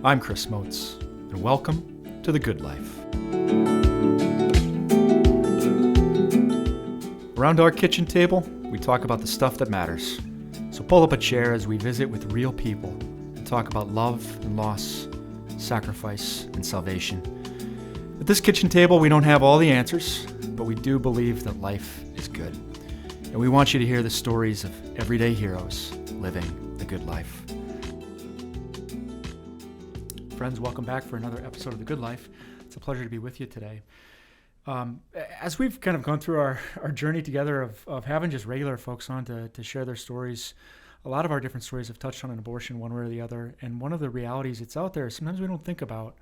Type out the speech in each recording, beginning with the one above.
I'm Chris Motes, and welcome to The Good Life. Around our kitchen table, we talk about the stuff that matters. So pull up a chair as we visit with real people and talk about love and loss, sacrifice and salvation. At this kitchen table, we don't have all the answers, but we do believe that life is good. And we want you to hear the stories of everyday heroes living the good life. Friends, welcome back for another episode of The Good Life. It's a pleasure to be with you today. As we've kind of gone through our journey together of having just regular folks on to share their stories, a lot of our different stories have touched on an abortion one way or the other. And one of the realities that's out there, sometimes we don't think about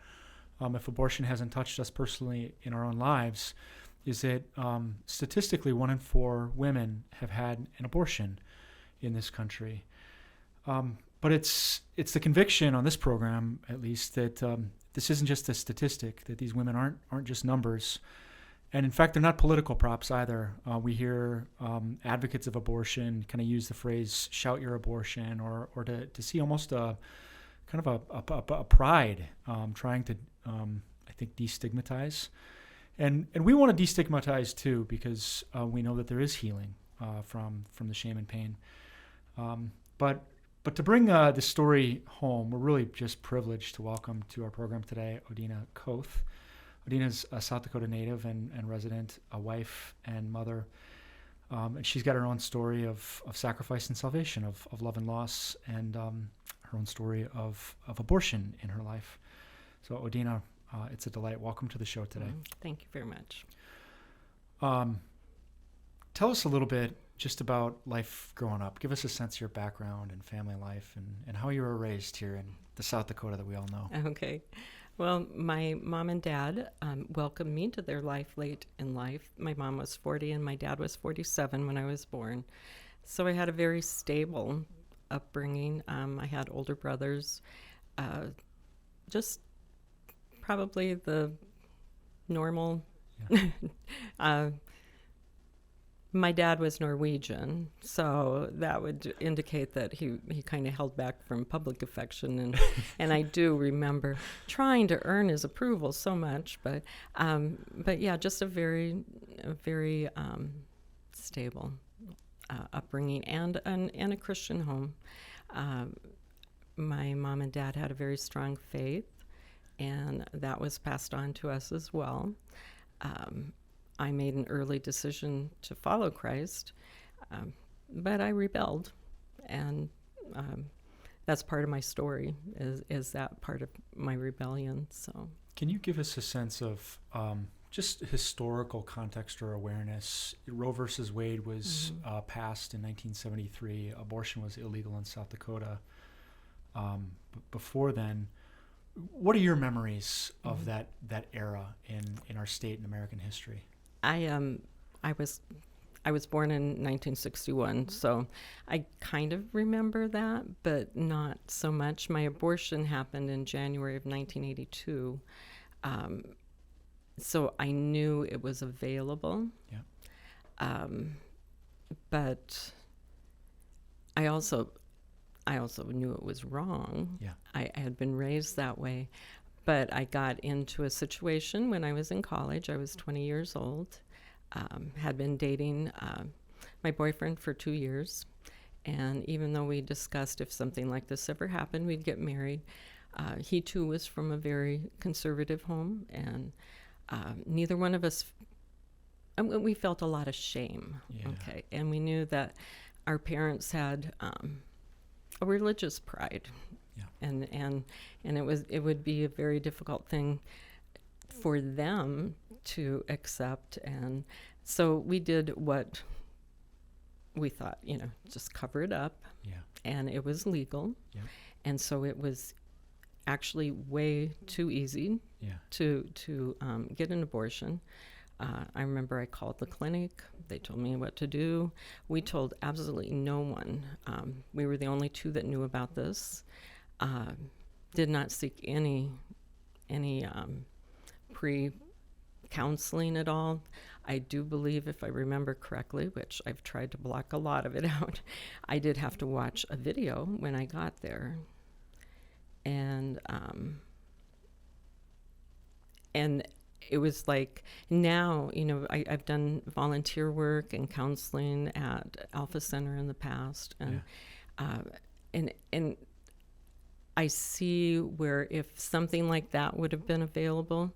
if abortion hasn't touched us personally in our own lives, is that statistically 1 in 4 women have had an abortion in this country. But it's the conviction on this program, at least, that this isn't just a statistic, that these women aren't just numbers. And in fact, they're not political props either. We hear advocates of abortion kind of use the phrase "shout your abortion," or to see almost a kind of a pride trying to, I think, destigmatize. And we want to destigmatize too, because we know that there is healing from the shame and pain. But to bring this story home, we're really just privileged to welcome to our program today Odena Koth. Odena's a South Dakota native and resident, a wife and mother. And she's got her own story of sacrifice and salvation, of love and loss, and her own story of abortion in her life. So Odena, it's a delight. Welcome to the show today. Thank you very much. Tell us a little bit just about life growing up. Give us a sense of your background and family life and how you were raised here in the South Dakota that we all know. Okay. Well, my mom and dad welcomed me to their life late in life. My mom was 40 and my dad was 47 when I was born. So I had a very stable upbringing. I had older brothers, just probably the normal. Yeah. My dad was Norwegian, so that would indicate that he kind of held back from public affection, and I do remember trying to earn his approval so much, but yeah, just a very stable upbringing and a Christian home. My mom and dad had a very strong faith, and that was passed on to us as well. I made an early decision to follow Christ, but I rebelled, and that's part of my story, is that part of my rebellion. So, can you give us a sense of just historical context or awareness? Roe versus Wade was passed in 1973. Abortion was illegal in South Dakota. Before then, what are your memories of that era in our state and American history? I was born in 1961, so I kind of remember that, but not so much. My abortion happened in January of 1982, so I knew it was available. Yeah. But I also knew it was wrong. Yeah. I had been raised that way. But I got into a situation when I was in college. I was 20 years old, had been dating my boyfriend for 2 years. And even though we discussed if something like this ever happened, we'd get married, he too was from a very conservative home. And neither one of us, we felt a lot of shame. Yeah. Okay. And we knew that our parents had a religious pride. Yeah. And it would be a very difficult thing for them to accept, and so we did what we thought, just cover it up. Yeah. And it was legal. Yeah. And so it was actually way too easy. Yeah. to get an abortion. I remember I called the clinic. They told me what to do. We told absolutely no one. We were the only two that knew about this. Did not seek any pre-counseling at all. I do believe, if I remember correctly, which I've tried to block a lot of it out, I did have to watch a video when I got there. And and it was like, now, I've done volunteer work and counseling at Alpha Center in the past, and and I see where if something like that would have been available,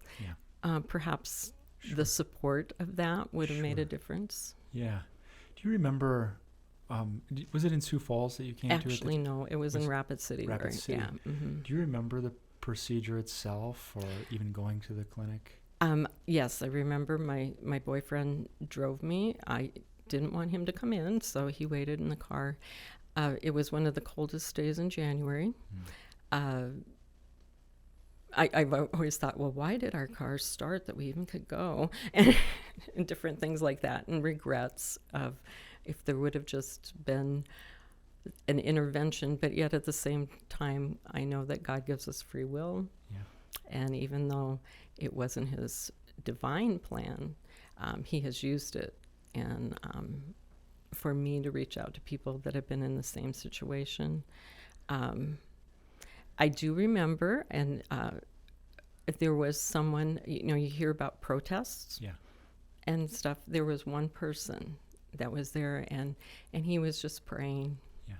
perhaps the support of that would have made a difference. Yeah. Do you remember, was it in Sioux Falls that you came to? Actually, no, it was in Rapid City. Rapid City. Yeah. Mm-hmm. Do you remember the procedure itself, or even going to the clinic? Yes, I remember my boyfriend drove me. I didn't want him to come in, so he waited in the car. It was one of the coldest days in January. I've always thought, well, why did our car start that we even could go? And different things like that, and regrets of if there would have just been an intervention. But yet at the same time, I know that God gives us free will. Yeah. And even though it wasn't his divine plan, he has used it. And for me to reach out to people that have been in the same situation. I do remember, and if there was someone, you hear about protests and stuff. There was one person that was there, and he was just praying. Yeah.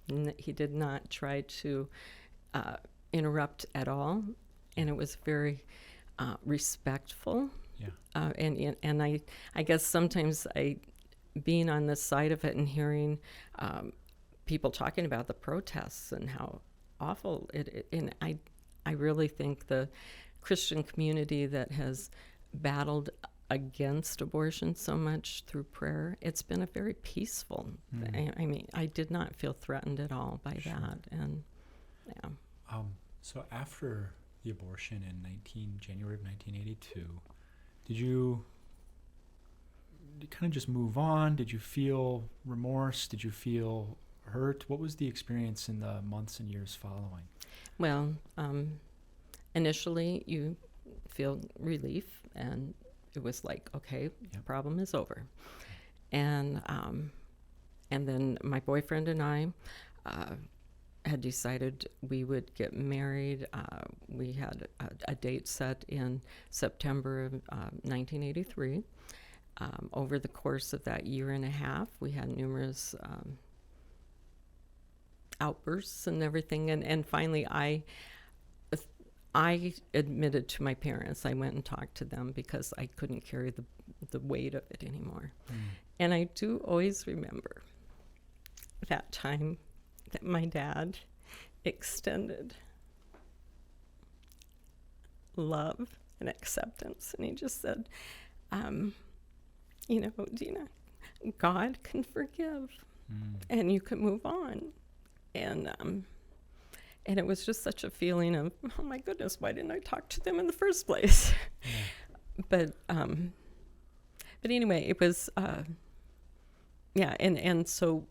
And he did not try to interrupt at all, and it was very respectful. Yeah. And I guess sometimes being on this side of it and hearing people talking about the protests and how awful and I really think the Christian community that has battled against abortion so much through prayer, it's been a very peaceful thing. I mean, I did not feel threatened at all by that. And so after the abortion in January of 1982, did you kind of just move on? Did you feel remorse? Did you feel hurt? What was the experience in the months and years following? Well, initially you feel relief, and it was like, okay, the problem is over. And then my boyfriend and I had decided we would get married. We had a date set in September of 1983. Over the course of that year and a half, we had numerous outbursts and everything, and finally I admitted to my parents. I went and talked to them because I couldn't carry the weight of it anymore. And I do always remember that time that my dad extended love and acceptance, and he just said, Dina, God can forgive, and you can move on. And it was just such a feeling of, oh my goodness, why didn't I talk to them in the first place? But anyway, it was, and so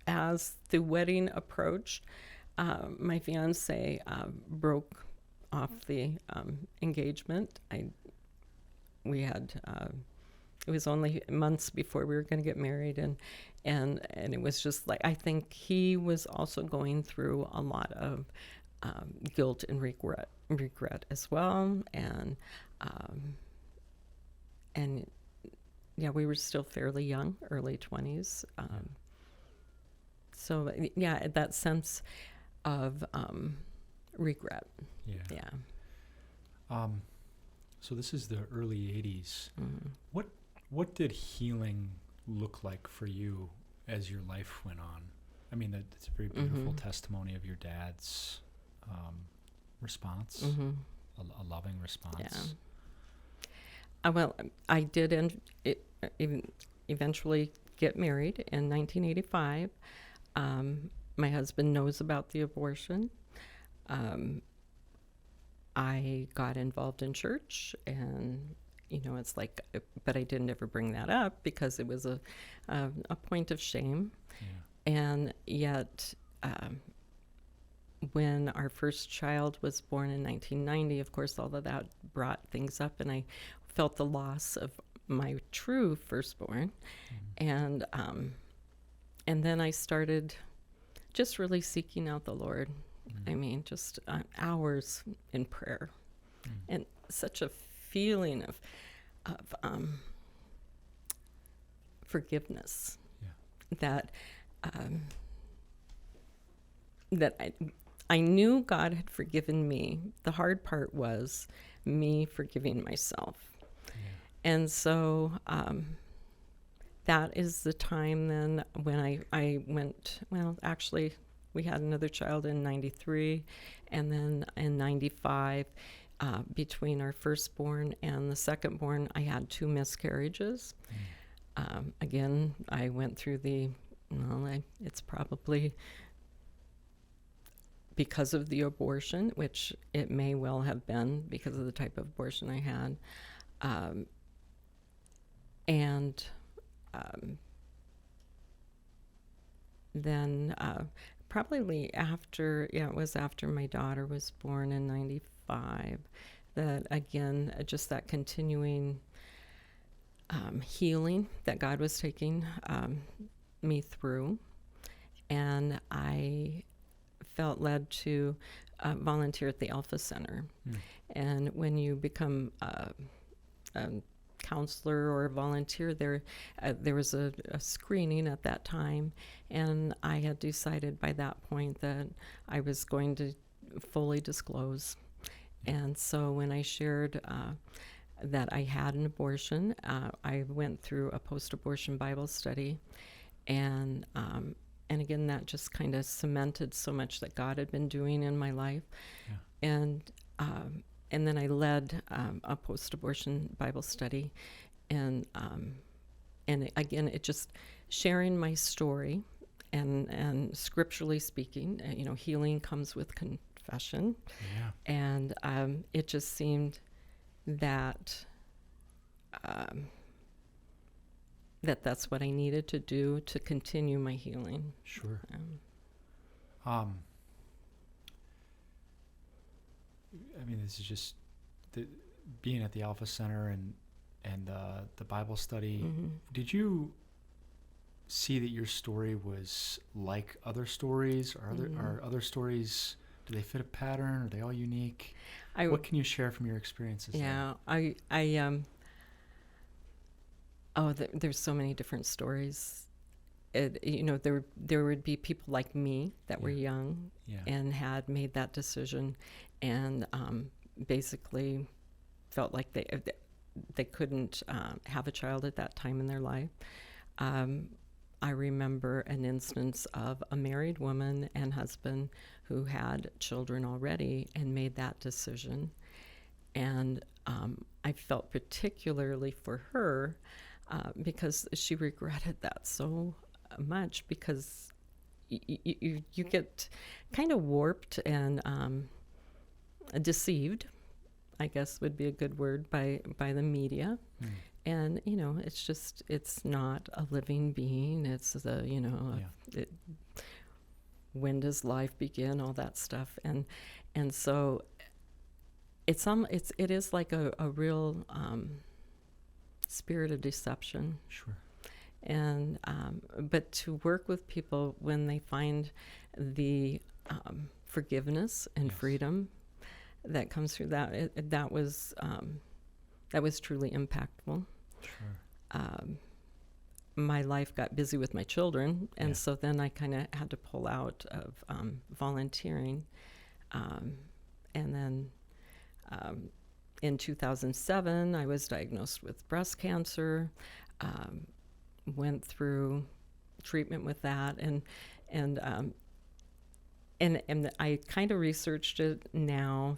as the wedding approached, my fiance broke off the engagement. We had, it was only months before we were going to get married, and it was just like, I think he was also going through a lot of guilt and regret as well, and we were still fairly young, early 20s. So that sense of regret. So this is the early 80s. What did healing look like for you as your life went on? I mean, it's a very beautiful testimony of your dad's response, a loving response. Well, I did eventually get married in 1985. My husband knows about the abortion. I got involved in church, and it's like, but I didn't ever bring that up because it was a point of shame. And yet, when our first child was born in 1990, of course, all of that brought things up, and I felt the loss of my true firstborn. And then I started just really seeking out the Lord. I mean, just hours in prayer, and such a feeling of forgiveness. Yeah. That I knew God had forgiven me. The hard part was me forgiving myself. Yeah. And so that is the time then when I went, well, actually, we had another child in 93, and then in 95, between our firstborn and the secondborn, I had 2 miscarriages. Again, I went through it's probably because of the abortion, which it may well have been because of the type of abortion I had. Then probably after, it was after my daughter was born in 95, that again, just that continuing healing that God was taking me through. And I felt led to volunteer at the Alpha Center. And when you become a counselor or a volunteer, there was a screening at that time, and I had decided by that point that I was going to fully disclose. And so when I shared that I had an abortion, I went through a post-abortion Bible study, and again, that just kind of cemented so much that God had been doing in my life. Yeah. And then I led a post-abortion Bible study, and again, it just sharing my story, and scripturally speaking, healing comes with confession. Yeah. And it just seemed that that's what I needed to do to continue my healing. Sure. I mean, this is just being at the Alpha Center and the Bible study. Mm-hmm. Did you see that your story was like other stories? Are other stories, do they fit a pattern? Are they all unique? What can you share from your experiences? Yeah, there's so many different stories. There would be people like me that were young and had made that decision, and basically felt like they couldn't have a child at that time in their life. I remember an instance of a married woman and husband who had children already and made that decision. And I felt particularly for her because she regretted that so much, because you get kind of warped and deceived, I guess would be a good word, by the media. And, it's not a living being. It's when does life begin, all that stuff. And so it is like a real spirit of deception. Sure. And but to work with people when they find the forgiveness and freedom that comes through that was truly impactful. Sure. My life got busy with my children, and so then I kind of had to pull out of volunteering. And then in 2007, I was diagnosed with breast cancer, went through treatment with that, and I kind of researched it now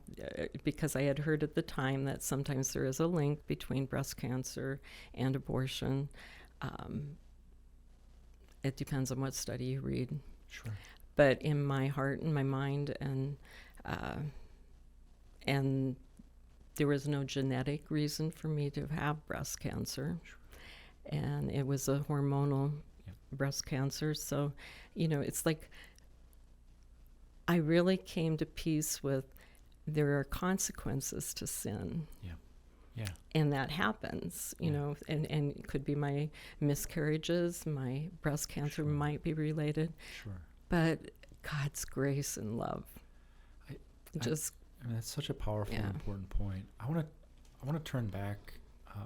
because I had heard at the time that sometimes there is a link between breast cancer and abortion. It depends on what study you read. Sure. But in my heart and my mind, and there was no genetic reason for me to have breast cancer. Sure. And it was a hormonal breast cancer. So, it's like I really came to peace with there are consequences to sin. Yeah. Yeah. And that happens, and it could be my miscarriages, my breast cancer might be related. Sure. But God's grace and love. I mean, that's such a powerful and important point. I want I want to turn back,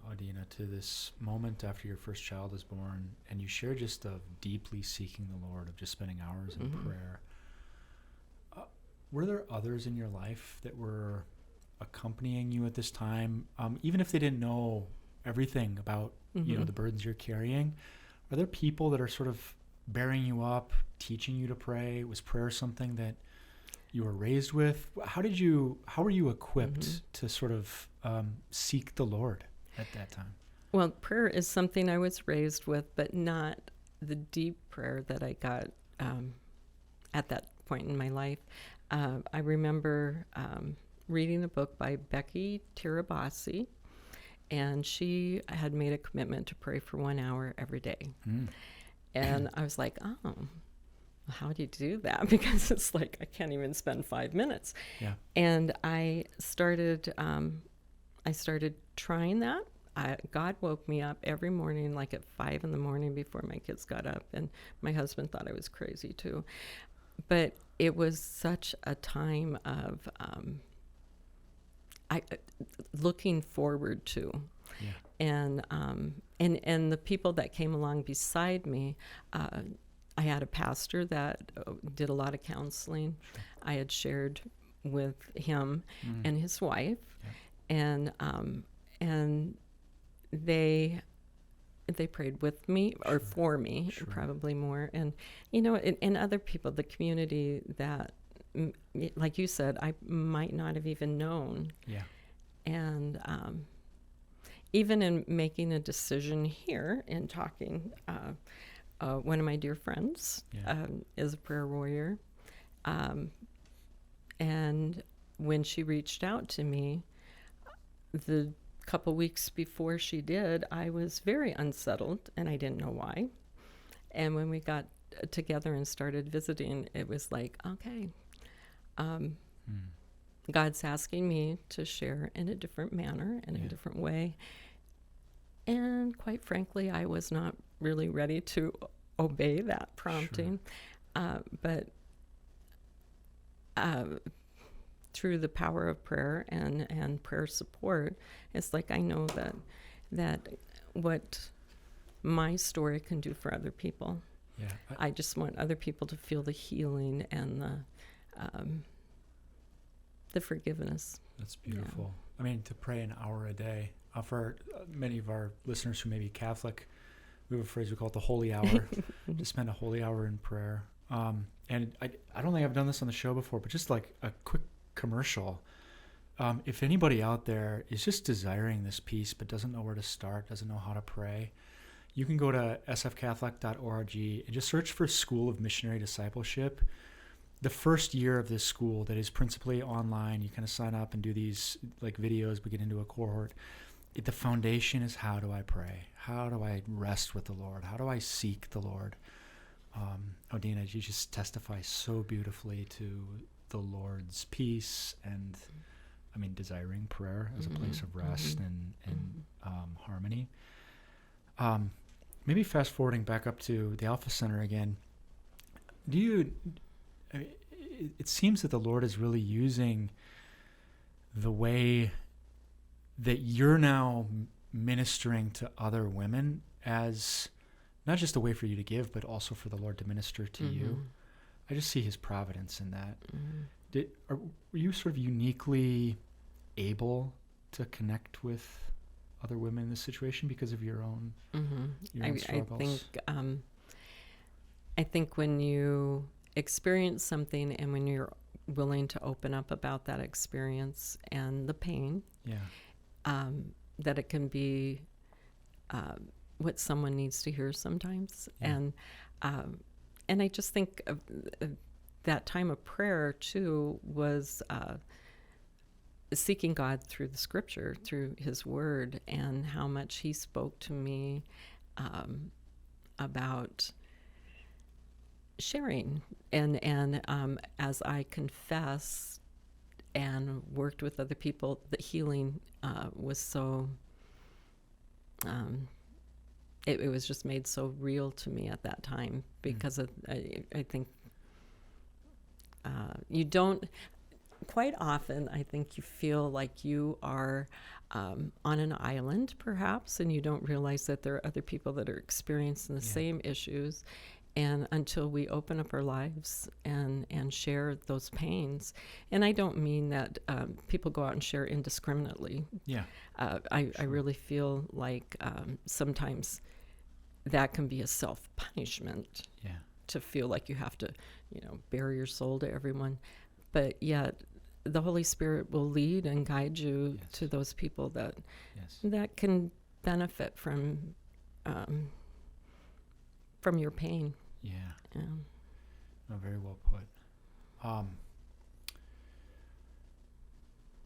Odena, to this moment after your first child is born, and you share just of deeply seeking the Lord, of just spending hours in prayer. Were there others in your life that were accompanying you at this time, even if they didn't know everything about the burdens you're carrying? Are there people that are sort of bearing you up, teaching you to pray? Was prayer something that you were raised with? How were you equipped to sort of seek the Lord at that time? Well, prayer is something I was raised with, but not the deep prayer that I got at that point in my life. I remember reading a book by Becky Tirabassi, and she had made a commitment to pray for 1 hour every day. And I was like, oh, how do you do that? Because it's like I can't even spend 5 minutes. Yeah. And I started trying that. God woke me up every morning, like at 5 a.m. before my kids got up, and my husband thought I was crazy too. But it was such a time of looking forward to. Yeah. And the people that came along beside me, I had a pastor that did a lot of counseling. Sure. I had shared with him and his wife, and they prayed with me or for me, probably more. And and other people, the community that, like you said, I might not have even known. Yeah. And even in making a decision here and talking, one of my dear friends is a prayer warrior. And when she reached out to me, the couple weeks before she did, I was very unsettled, and I didn't know why. And when we got together and started visiting, it was like, okay, God's asking me to share in a different manner, in a different way. And quite frankly, I was not really ready to obey that prompting. But through the power of prayer and prayer support, it's like I know that what my story can do for other people. Yeah. I just want other people to feel the healing and the forgiveness. That's beautiful. Yeah. I mean, to pray an hour a day. For many of our listeners who may be Catholic, we have a phrase we call it the holy hour, to spend a holy hour in prayer. And I don't think I've done this on the show before, but just like a quick commercial. If anybody out there is just desiring this peace but doesn't know where to start, doesn't know how to pray, you can go to sfcatholic.org and just search for School of Missionary Discipleship. The first year of this school that is principally online, you kind of sign up and do these like videos, we get into a cohort. The foundation is, how do I pray? How do I rest with the Lord? How do I seek the Lord? Odena, you just testify so beautifully to the Lord's peace and, I mean, desiring prayer as a place of rest and harmony. Maybe fast forwarding back up to the Alpha Center again, it seems that the Lord is really using the way that you're now ministering to other women as not just a way for you to give, but also for the Lord to minister to you. I just see his providence in that. Were you sort of uniquely able to connect with other women in this situation because of your own, your own struggles? I think when you experience something and when you're willing to open up about that experience and the pain, that it can be what someone needs to hear sometimes. And I just think of that time of prayer too was seeking God through the scripture, through his word, and how much he spoke to me about sharing. And as I confess and worked with other people, the healing was so, it was just made so real to me at that time because of, I think you don't, quite often, I think you feel like you are on an island, perhaps, and you don't realize that there are other people that are experiencing the same issues. And until we open up our lives and share those pains, and I don't mean that people go out and share indiscriminately. Yeah. I really feel like sometimes that can be a self-punishment. Yeah. To feel like you have to, bare your soul to everyone. But yet the Holy Spirit will lead and guide you to those people that can benefit from your pain. Yeah. No, very well put.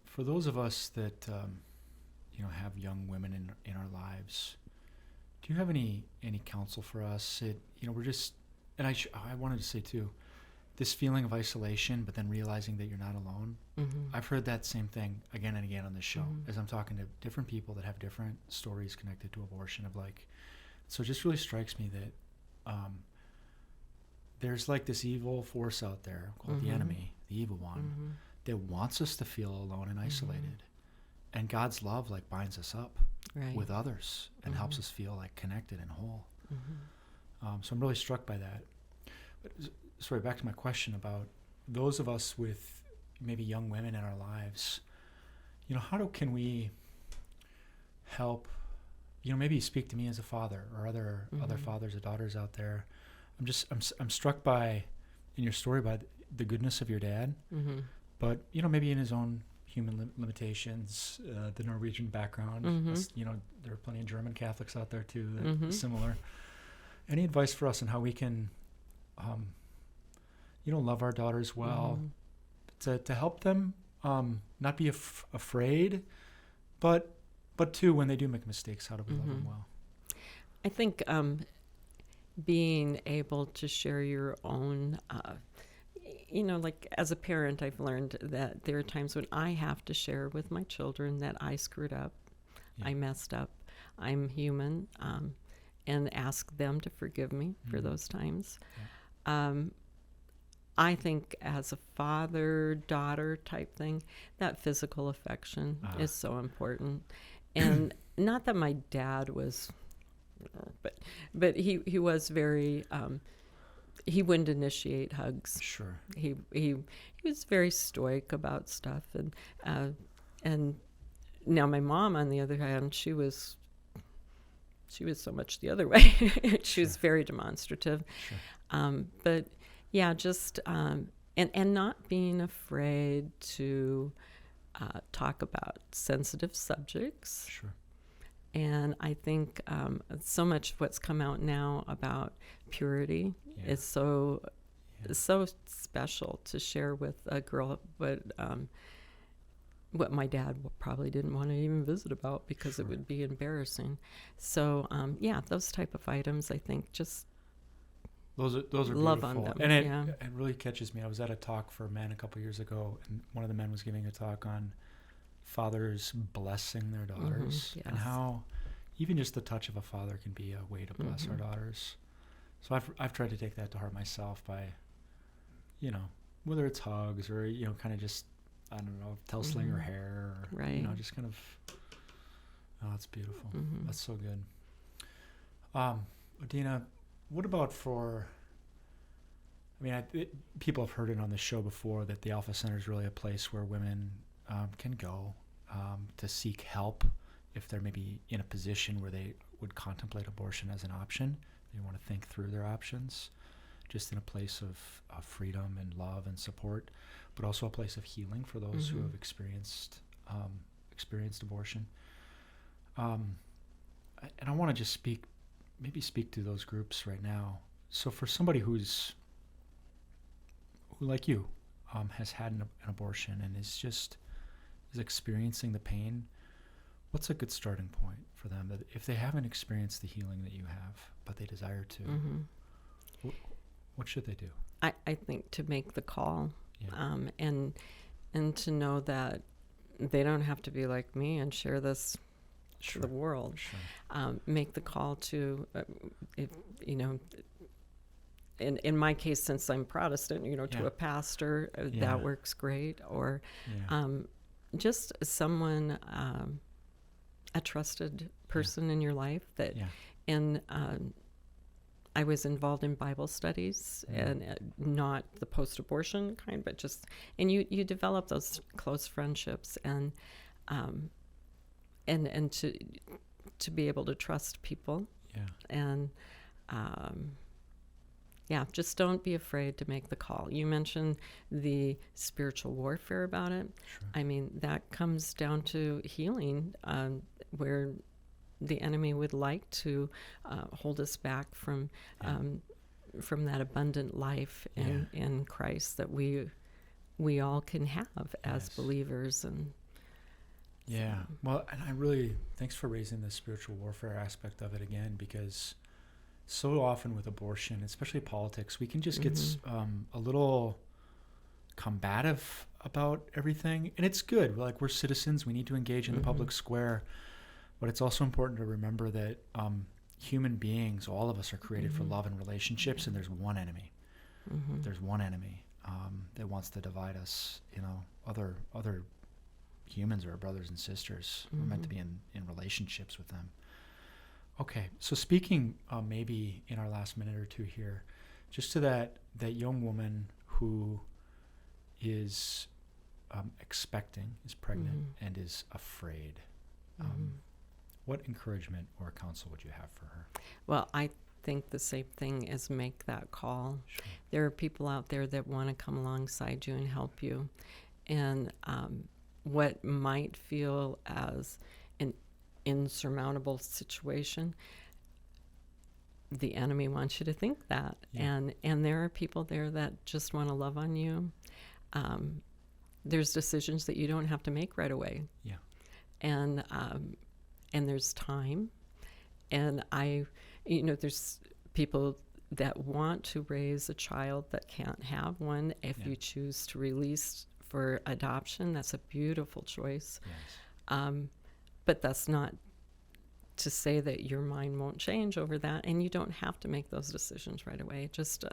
For those of us that have young women in our lives, do you have any counsel for us? We're just, and I wanted to say too, this feeling of isolation, but then realizing that you're not alone. Mm-hmm. I've heard that same thing again and again on this show Mm-hmm. as I'm talking to different people that have different stories connected to abortion. So it just really strikes me that there's like this evil force out there called the enemy, the evil one, that wants us to feel alone and isolated. And God's love like binds us up with others and helps us feel like connected and whole. So I'm really struck by that. But, sorry, back to my question about those of us with maybe young women in our lives. Can we help? Maybe speak to me as a father or other fathers or daughters out there. I'm struck by in your story by the goodness of your dad, but maybe in his own human limitations, the Norwegian background. There are plenty of German Catholics out there too that are similar. Any advice for us on how we can, love our daughters well, to help them not be afraid, but too when they do make mistakes, how do we love them well? I think being able to share your own, like as a parent, I've learned that there are times when I have to share with my children that I screwed up, I messed up, I'm human, and ask them to forgive me for those times. I think as a father-daughter type thing, that physical affection is so important. And not that my dad was, but he was very, he wouldn't initiate hugs. Sure. He was very stoic about stuff. And now my mom, on the other hand, she was so much the other way. She was very demonstrative. Sure. But yeah, just and not being afraid to talk about sensitive subjects. Sure. And I think so much of what's come out now about purity is so special to share with a girl, but what my dad probably didn't want to even visit about because it would be embarrassing. So those type of items, I think, just those are love beautiful. on them. And it really catches me. I was at a talk for men a couple years ago, and one of the men was giving a talk on fathers blessing their daughters and how even just the touch of a father can be a way to bless our daughters. So I've tried to take that to heart myself by, whether it's hugs or, kind of just, I don't know, tousling her hair or, just kind of, oh, it's beautiful. That's so good. Odena, what about people have heard it on the show before that the Alpha Center is really a place where women can go to seek help if they're maybe in a position where they would contemplate abortion as an option. They want to think through their options, just in a place of freedom and love and support, but also a place of healing for those who have experienced abortion. And I want to just speak to those groups right now. So for somebody who like you has had an abortion and is experiencing the pain, what's a good starting point for them that if they haven't experienced the healing that you have, but they desire to, what should they do? I think to make the call, and to know that they don't have to be like me and share this to the world. Sure. Make the call to, if in my case, since I'm Protestant, to a pastor, that works great. Or just someone, a trusted person in your life that, and I was involved in Bible studies, and not the post-abortion kind, but just, and you develop those close friendships, and to be able to trust people, and just don't be afraid to make the call. You mentioned the spiritual warfare about it. Sure. I mean, that comes down to healing, where the enemy would like to hold us back from that abundant life in Christ that we all can have as believers. And well, and I really, thanks for raising the spiritual warfare aspect of it again, because so often with abortion, especially politics, we can just get a little combative about everything, and it's good. We're citizens, we need to engage in the public square, but it's also important to remember that human beings, all of us, are created for love and relationships, and there's one enemy. There's one enemy that wants to divide us. Other humans are our brothers and sisters. We're meant to be in relationships with them. Okay, so speaking maybe in our last minute or two here, just to that young woman who is expecting, is pregnant, and is afraid, what encouragement or counsel would you have for her? Well, I think the same thing is make that call. Sure. There are people out there that want to come alongside you and help you. And what might feel as an insurmountable situation, the enemy wants you to think that. And there are people there that just want to love on you. There's decisions that you don't have to make right away. And there's time. And there's people that want to raise a child that can't have one. If you choose to release for adoption, that's a beautiful choice. But that's not to say that your mind won't change over that, and you don't have to make those decisions right away. Just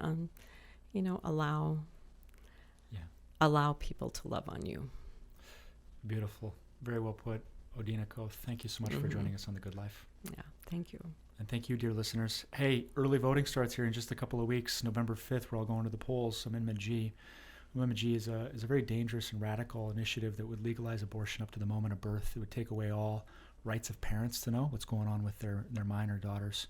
allow people to love on you. Beautiful. Very well put. Odena Koth, thank you so much for joining us on The Good Life. Yeah, thank you. And thank you, dear listeners. Hey, early voting starts here in just a couple of weeks. November 5th, we're all going to the polls. Amendment G. Amendment G is a very dangerous and radical initiative that would legalize abortion up to the moment of birth. It would take away all rights of parents to know what's going on with their minor daughters,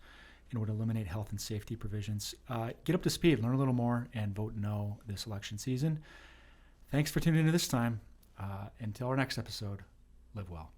and would eliminate health and safety provisions. Get up to speed, learn a little more, and vote no this election season. Thanks for tuning in this time. Until our next episode, live well.